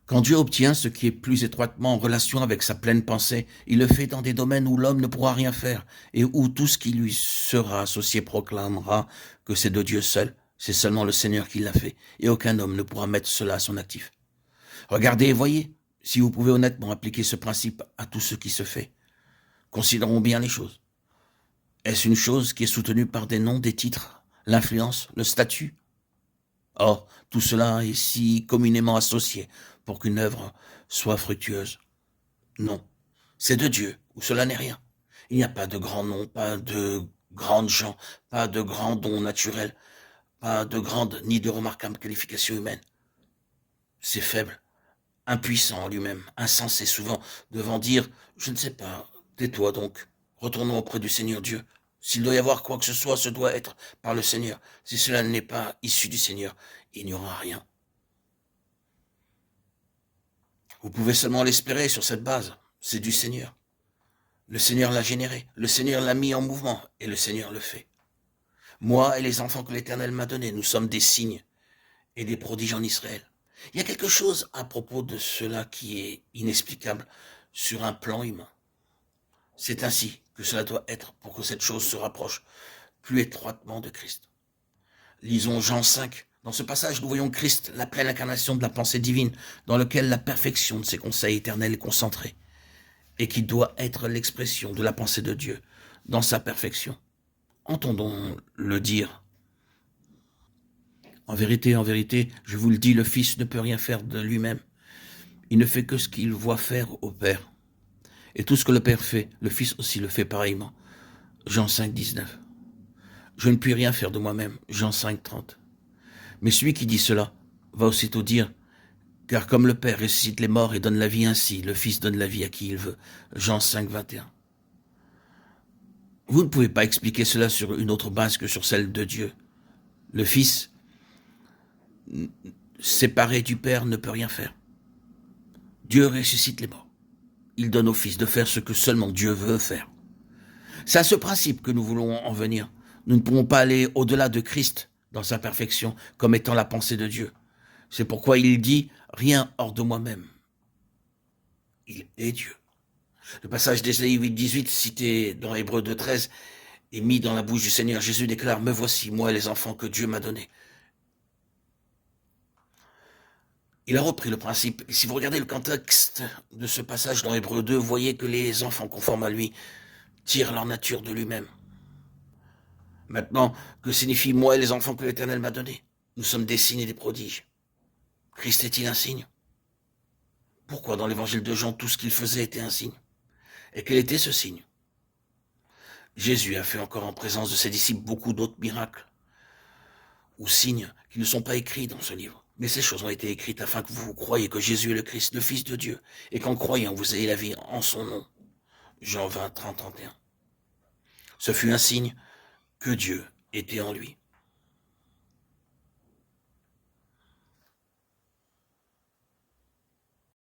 Quand Dieu obtient ce qui est plus étroitement en relation avec sa pleine pensée, il le fait dans des domaines où l'homme ne pourra rien faire et où tout ce qui lui sera associé proclamera que c'est de Dieu seul. C'est seulement le Seigneur qui l'a fait et aucun homme ne pourra mettre cela à son actif. Regardez et voyez si vous pouvez honnêtement appliquer ce principe à tout ce qui se fait. Considérons bien les choses. Est-ce une chose qui est soutenue par des noms, des titres, l'influence, le statut? Or, tout cela est si communément associé pour qu'une œuvre soit fructueuse. Non, c'est de Dieu, ou cela n'est rien. Il n'y a pas de grands noms, pas de grandes gens, pas de grands dons naturels, pas de grandes ni de remarquables qualifications humaines. C'est faible, impuissant en lui-même, insensé souvent, devant dire « je ne sais pas, tais-toi donc, retournons auprès du Seigneur Dieu ». S'il doit y avoir quoi que ce soit, ce doit être par le Seigneur. Si cela n'est pas issu du Seigneur, il n'y aura rien. Vous pouvez seulement l'espérer sur cette base. C'est du Seigneur. Le Seigneur l'a généré, le Seigneur l'a mis en mouvement, et le Seigneur le fait. Moi et les enfants que l'Éternel m'a donnés, nous sommes des signes et des prodiges en Israël. Il y a quelque chose à propos de cela qui est inexplicable sur un plan humain. C'est ainsi que cela doit être pour que cette chose se rapproche plus étroitement de Christ. Lisons Jean 5. Dans ce passage, nous voyons Christ, la pleine incarnation de la pensée divine, dans lequel la perfection de ses conseils éternels est concentrée, et qui doit être l'expression de la pensée de Dieu dans sa perfection. Entendons-le dire. En vérité, je vous le dis, le Fils ne peut rien faire de lui-même. Il ne fait que ce qu'il voit faire au Père. Et tout ce que le Père fait, le Fils aussi le fait pareillement. Jean 5, 19. Je ne puis rien faire de moi-même. Jean 5, 30. Mais celui qui dit cela va aussitôt dire, car comme le Père ressuscite les morts et donne la vie ainsi, le Fils donne la vie à qui il veut. Jean 5, 21. Vous ne pouvez pas expliquer cela sur une autre base que sur celle de Dieu. Le Fils, séparé du Père, ne peut rien faire. Dieu ressuscite les morts. Il donne au Fils de faire ce que seulement Dieu veut faire. C'est à ce principe que nous voulons en venir. Nous ne pouvons pas aller au-delà de Christ dans sa perfection comme étant la pensée de Dieu. C'est pourquoi il dit « rien hors de moi-même ». Il est Dieu. Le passage d'Ésaïe 8, 18 cité dans Hébreux 2, 13 est mis dans la bouche du Seigneur. Jésus déclare « Me voici, moi et les enfants que Dieu m'a donnés ». Il a repris le principe. Et si vous regardez le contexte de ce passage dans Hébreux 2, vous voyez que les enfants conformes à lui tirent leur nature de lui-même. Maintenant, que signifie moi et les enfants que l'Éternel m'a donnés? Nous sommes des signes et des prodiges. Christ est-il un signe? Pourquoi dans l'évangile de Jean, tout ce qu'il faisait était un signe? Et quel était ce signe? Jésus a fait encore en présence de ses disciples beaucoup d'autres miracles ou signes qui ne sont pas écrits dans ce livre. Mais ces choses ont été écrites afin que vous croyiez que Jésus est le Christ, le Fils de Dieu, et qu'en croyant, vous ayez la vie en son nom. Jean 20, 30, 31. Ce fut un signe que Dieu était en lui.